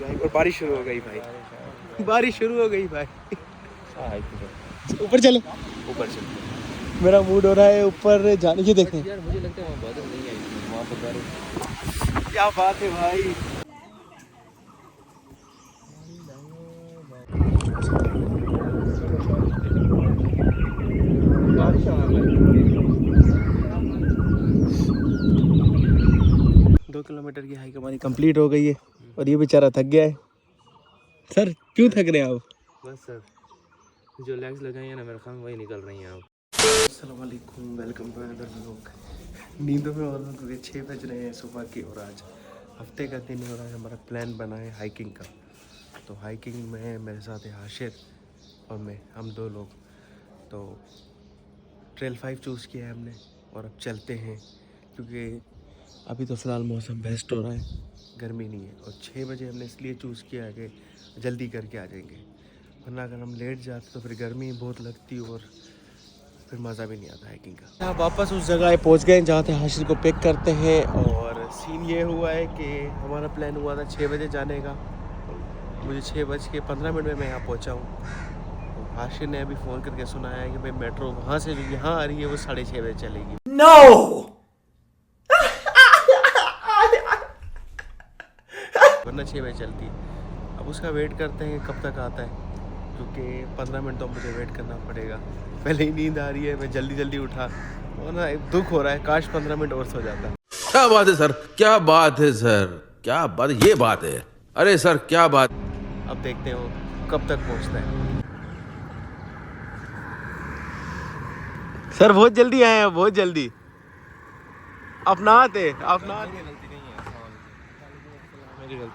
Enjoy. और बारिश शुरू हो गई भाई, बारिश शुरू हो गई भाई। ऊपर चलो, ऊपर चलो। मेरा मूड हो रहा है ऊपर जाने की। देखें यार मुझे लगता है वहाँ बादल नहीं आई थी, वहाँ पर बारिश। क्या बात है भाई। बारिश 2 किलोमीटर की हाइक हमारी कंप्लीट हो गई है और ये बेचारा थक गया है। सर क्यों थक रहे हैं आप? बस सर, जो लेग्स लगाई हैं ना मेरे ख्याल में वही निकल रही हैं अब। अस्सलाम वालेकुम, वेलकम टू अनदर व्लॉग। नींदों में और क्योंकि 6 बज रहे हैं सुबह की और आज हफ्ते का दिन हो रहा है। हमारा प्लान बना है हाइकिंग का। तो हाइकिंग में मेरे साथ है हाशिर और मैं, हम 2 लोग। तो ट्रेल 5 चूज़ किया है हमने और अब चलते हैं क्योंकि अभी तो फ़िलहाल मौसम बेस्ट हो रहा है, गर्मी नहीं है। और 6 बजे हमने इसलिए चूज़ किया है कि जल्दी करके आ जाएंगे, वरना अगर हम लेट जाते तो फिर गर्मी बहुत लगती और फिर मज़ा भी नहीं आता हाइकिंग का। यहाँ वापस उस जगह पहुँच गए जहाँ से हाशिर को पिक करते हैं। और सीन ये हुआ है कि हमारा प्लान हुआ था 6 बजे जाने का। मुझे 6:15 में मैं यहाँ पहुँचा हूँ। तो हाशिर ने अभी फ़ोन करके सुनाया है कि भाई मेट्रो वहाँ से जो यहाँ आ रही है वो 6:30 बजे चलेगी। वरना 6 बजे चलती है। अब उसका वेट करते हैं कब तक आता है, क्योंकि 15 मिनट तो मुझे वेट करना पड़ेगा। पहले ही नींद आ रही है, मैं जल्दी जल्दी उठा और ना एक दुख हो रहा है, काश 15 मिनट और सो जाता। क्या बात है सर, क्या बात है सर, क्या बात, ये बात है। अरे सर क्या बात। अब देखते हो कब तक पहुंचता है। सर बहुत जल्दी आए हैं, बहुत जल्दी। अपना आते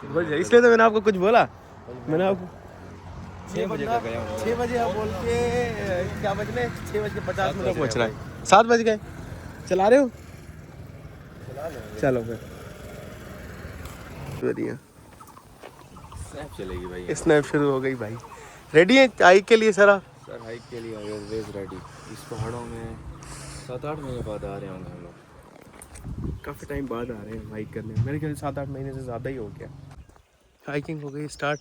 बहुत जल्दी, इसलिए तो मैंने आपको कुछ बोला। मैंने आपको 6 बजे का गया हूँ, 6 बजे आप बोल के क्या बजने, 6:50 पहुँच रहा है। 7 बज गए। चला रहे हो? चलो फिर बढ़िया। स्नैप चलेगी भाई। स्नैप शुरू हो गई भाई। रेडी है हाइक के लिए सर आप? सर हाइक के लिए ऑलवेज रेडी। इस पहाड़ों में 7-8 महीने बाद आ रहे होंगे हम लोग। काफ़ी टाइम बाद आ रहे हैं हाइक करने। मेरे ख्याल 7-8 महीने से ज़्यादा ही हो गया। हाइकिंग हो गई स्टार्ट।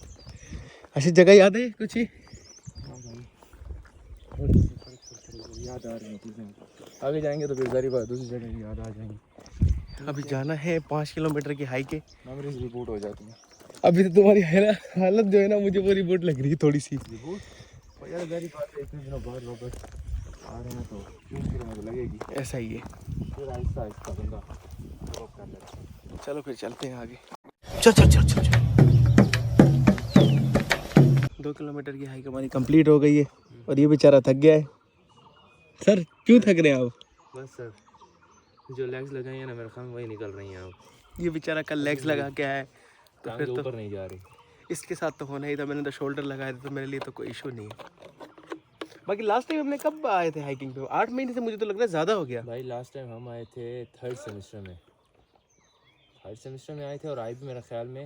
अच्छी जगह याद है कुछ ही? याद आ रही है चीज़ें, आगे जाएंगे तो फिर सारी बात दूसरी जगह याद आ जाएंगी। अभी जाना है 5 किलोमीटर की हाइक है। मेमोरीज रिपोर्ट हो जाती हैं। अभी तो तुम्हारी हालत जो है ना, मुझे वो रिपोर्ट लग रही है थोड़ी सी। रिपोर्ट यार सारी बात है, इतने दिनों बाद वापस आ रहे हैं तो 3 किलोमीटर लगेगी। ऐसा ही है। फिर आहिस्ता आहिस्ता बंदा ड्रॉप कर लेता है। चलो फिर चलते हैं आगे। चल। 2 किलोमीटर की हाइक हमारी कंप्लीट हो गई है और ये बेचारा थक गया है। सर क्यों थक रहे हैं आप? बस सर, जो लेग्स लगाई हैं ना मेरे ख्याल में वही निकल रही हैं अब। ये बेचारा कल लेग्स लगा के आया है तो फिर तो ऊपर नहीं जा रही। इसके साथ तो होना ही था। मैंने तो शोल्डर लगाए थे तो मेरे लिए तो कोई इशू नहीं है। बाकी लास्ट टाइम हमने कब आए थे हाइकिंग पे? 8 महीने से मुझे तो लग रहा है ज़्यादा हो गया भाई लास्ट टाइम हम आए थे थर्ड सेमेस्टर में आए थे। और आई भी मेरे ख्याल में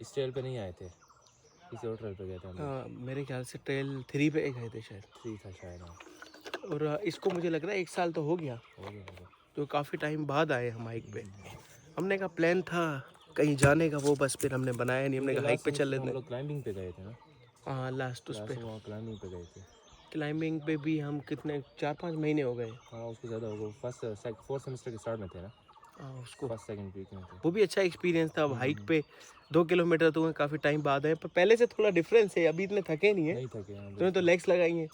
इस ट्रेल पे नहीं आए थे, किसी और ट्रेल पे गए थे हम। मेरे ख्याल से ट्रेल 3 पे गए थे शायद। 3 था शायद। हाँ और इसको मुझे लग रहा है 1 साल तो हो गया, हो गया। तो काफ़ी टाइम बाद आए हम हाइक पे। हमने का प्लान था कहीं जाने का, वो बस फिर हमने बनाया नहीं। हमने कहा हाइक पे चल लेते हैं। हम लोग क्लाइंबिंग पे गए थे ना। हाँ लास्ट उस पे वहाँ क्लाइंबिंग पे गए थे। क्लाइंबिंग पे भी हम कितने 4-5 महीने हो गए। हाँ उसको ज़्यादा होगा, फोर्थ सेमेस्टर के स्टार्ट में थे ना। हाँ उसको फर्स्ट सेकंड वीक में थे। वो भी अच्छा एक्सपीरियंस था। अब हाइक पे 2 किलोमीटर तो काफ़ी टाइम बाद है, पर पहले से थोड़ा डिफरेंस है। अभी इतने थके नहीं है, नहीं थके। तुमने तो लेग्स लगाई हैं।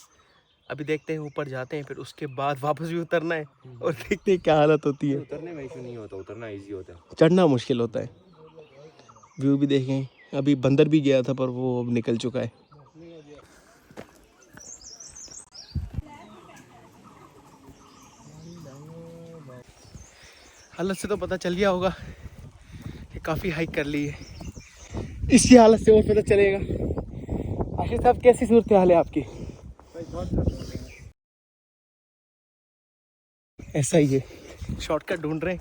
अभी देखते हैं, ऊपर जाते हैं, फिर उसके बाद वापस भी उतरना है और देखते हैं क्या हालत होती है। उतरने में इशू नहीं होता, उतरना ईजी होता है, चढ़ना मुश्किल होता है। व्यू भी देखें। अभी बंदर भी गया था पर वो अब निकल चुका है। हालत से तो पता चल गया होगा कि काफ़ी हाइक कर ली है। इसी हालत से और पता चलेगा। आशीष साहब कैसी सूरत हाल है आपकी? ऐसा ही है, शॉर्टकट ढूंढ रहे हैं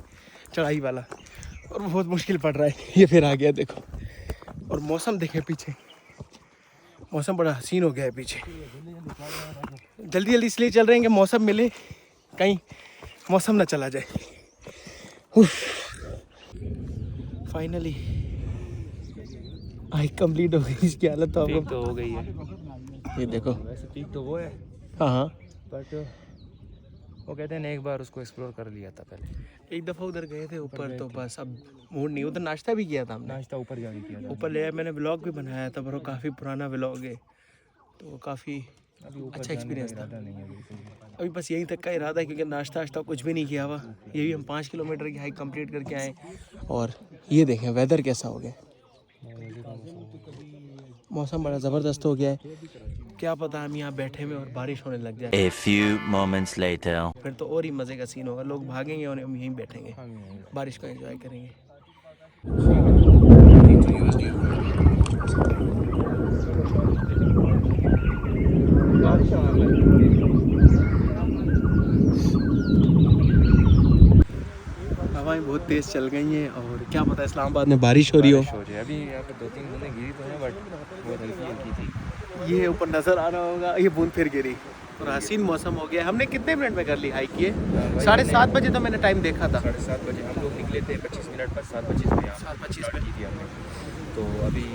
चढ़ाई वाला और बहुत मुश्किल पड़ रहा है। ये फिर आ गया देखो। और मौसम देखें पीछे, मौसम बड़ा हसीन हो गया है पीछे। जल्दी जल्दी इसलिए चल रहे हैं कि मौसम मिले, कहीं मौसम ना चला जाए। फाइनली हाइक कंप्लीट हो गई, इसकी हालत तो पीक आपको तो हो गई है, ये देखो। वैसे पीक तो वो है, हाँ हाँ, बट वो कहते हैं ना एक बार उसको एक्सप्लोर कर लिया था पहले। एक दफ़ा उधर गए थे ऊपर, तो बस अब मूड नहीं। उधर नाश्ता भी किया था हमने, नाश्ता ऊपर जाके किया था, ऊपर ले आए, मैंने व्लॉग भी बनाया था, पर वो काफ़ी पुराना व्लॉग है, तो काफ़ी अभी ऊपर अच्छा एक्सपीरियंस था। इरादा नहीं है बिल्कुल। अभी बस यहीं तक का इरादा है, क्योंकि नाश्ता वाश्ता कुछ भी नहीं किया हुआ। ये भी हम 5 किलोमीटर की हाइक कंप्लीट करके आए, और ये देखें वेदर कैसा हो गया, मौसम बड़ा ज़बरदस्त हो गया है। क्या पता हम यहाँ बैठे में और बारिश होने लग जाए, A few moments later. फिर तो और ही मज़े का सीन होगा। लोग भागेंगे और हम यहीं बैठेंगे, बारिश को एंजॉय करेंगे। हवाएं बहुत तेज़ चल गई हैं, और क्या पता इस्लामाबाद में बारिश हो रही हो। हो रही है अभी यहाँ पे 2-3 बूंदें गिरी तो हैं, बट बहुत हल्की हल्की थी। ये ऊपर नज़र आ रहा होगा, ये बूंद फिर गिरी, और हसीन मौसम हो गया। हमने कितने मिनट में कर ली हाइक? ये 7:30 बजे तो मैंने टाइम देखा था। 7:30 बजे हम लोग निकले थे, 25 मिनट पर 7:25 पे यहाँ 7:25 की थी हमने, तो अभी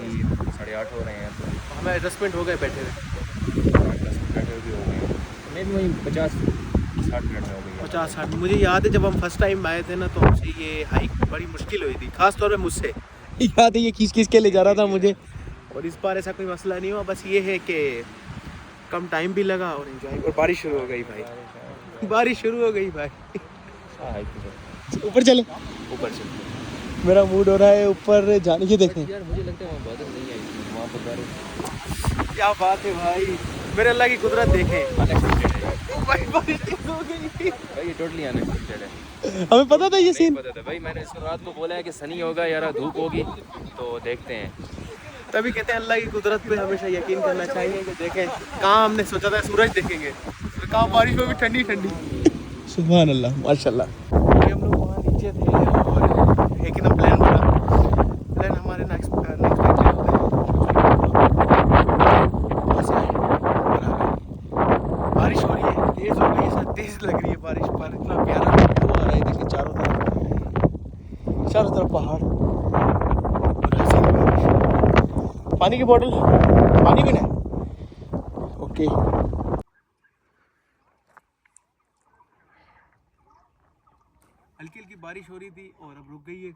8:30 हो रहे हैं, तो हमें 10 मिनट हो गए बैठे हुए, 10 मिनट भी हो गए, मैं भी वहीं 50-60 मिनट में हो गई है। 50-60। मुझे याद है जब हम फर्स्ट टाइम आए थे ना, तो हमसे ये हाइक बड़ी मुश्किल हुई थी, खास तौर पे मुझसे। याद है ये खींच के ले जा रहा था मुझे, और इस बार ऐसा कोई मसला नहीं हुआ। बस ये है कि कम टाइम भी लगा और एंजॉय, और बारिश शुरू हो गई भाई, बारिश शुरू हो गई भाई। हाइक पे ऊपर चले, ऊपर चलते मेरा मूड हो रहा है ऊपर जाने की। देखें यार, मुझे लगता है वहाँ बादल नहीं आई, वहाँ पर बारिश। क्या बात है भाई, मेरे अल्लाह की कुदरत देखें। अनएक्सपेक्टेड है भाई बारिश तेज हो गई, भाई, ये टोटली अनएक्सपेक्टेड है। हमें पता था ये नहीं सीन। पता था भाई, मैंने इसको रात को बोला है कि सनी होगा यार, धूप होगी, तो देखते हैं। तभी कहते हैं अल्लाह की कुदरत पे हमेशा यकीन करना चाहिए। कि देखें कहाँ हमने सोचा था सूरज देखेंगे, तो कहाँ बारिश में भी ठंडी ठंडी। सुभान अल्लाह, माशाल्लाह। हम लोग वहाँ नीचे थे, और एक एकदम प्लान हमारे नेक्स्ट बारिश हो रही है, तेज़ हो गई है, तेज़ लग रही है बारिश, पर इतना प्यारा वो आ रहा है। देखिए चारों तरफ पहाड़ और हसीन बारिश। पानी की बोतल, पानी पीना है? ओके। हल्की हल्की बारिश हो रही थी, और अब रुक गई है,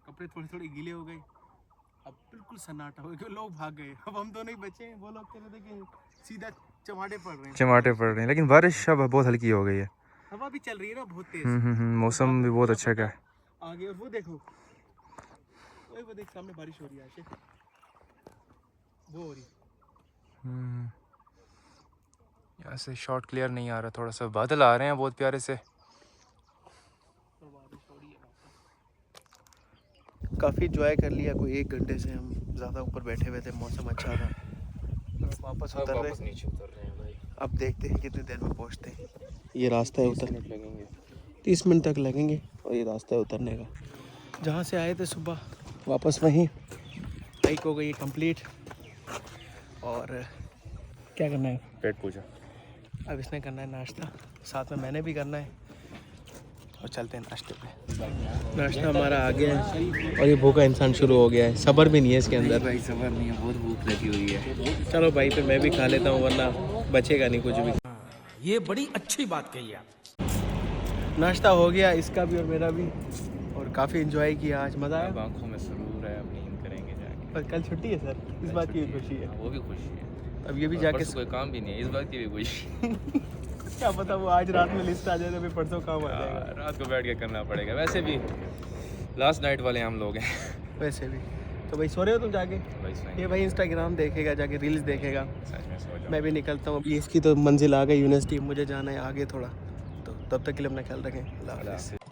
कपड़े थोड़े थोड़े गीले हो गए, अब बिल्कुल सन्नाटा हो गया, लोग भाग गए, अब हम दोनों ही बचे हैं। वो लोग कह रहे थे कि सीधा चमाटे पड़ रहे हैं, टमाटे पड़ रहे हैं, लेकिन बारिश अब बहुत हल्की हो गई है। हवा भी चल रही है ना बहुत तेज। मौसम भी बहुत अच्छा है। आगे और वो देखो, वो देख सामने बारिश हो रही है, आशिक वो हो रही। यहाँ से शॉट क्लियर नहीं आ रहा, थोड़ा सा बादल आ रहे हैं बहुत प्यारे से। काफ़ी इंजॉय कर लिया, कोई 1 घंटे से हम ज़्यादा ऊपर बैठे हुए थे, मौसम अच्छा था। वापस उतर रहे, नीचे उतर रहे हैं भाई। अब देखते हैं कितनी देर में पहुंचते हैं। ये रास्ता है उतर, 30 मिनट लगेंगे, 30 मिनट तक लगेंगे, और ये रास्ता है उतरने का। जहाँ से आए थे सुबह, वापस वहीं। हाइक हो गई कंप्लीट, और क्या करना है पेट पूजा। अब इसने करना है नाश्ता, साथ में मैंने भी करना है, और चलते हैं नाश्ते पे। नाश्ता हमारा आ गया है, और ये भूखा इंसान शुरू हो गया है, सब्र भी नहीं है इसके अंदर। भाई सबर नहीं है, बहुत भूख लगी हुई है। चलो भाई पे मैं भी खा लेता हूँ, वरना बचेगा नहीं कुछ भी। ये बड़ी अच्छी बात कही आप। नाश्ता हो गया इसका भी और मेरा भी, और काफ़ी एंजॉय किया आज, मज़ा अब आया। आंखों में सुरूर है, अब नींद करेंगे जाके। पर कल छुट्टी है सर, इस बात की भी खुशी है। वो भी खुशी है, अब ये भी और जाके परसों कोई काम भी नहीं है, इस बात की भी खुशी। क्या पता वो आज रात में लिस्ट आ जाए तो फिर परसों काम आ जाएगा। रात को बैठ के करना पड़ेगा, वैसे भी लास्ट नाइट वाले हम लोग हैं। वैसे भी तो भाई सो रहे हो तुम जाके? ये भाई इंस्टाग्राम देखेगा, जाके रील्स देखेगा, सच में सो जाओ। मैं भी निकलता हूँ। अभी इसकी तो मंजिल आ गई यूनिवर्सिटी, मुझे जाना है आगे थोड़ा, तो तब तक के लिए अपना ख्याल रखें। अल्लाह हाफ़िज़।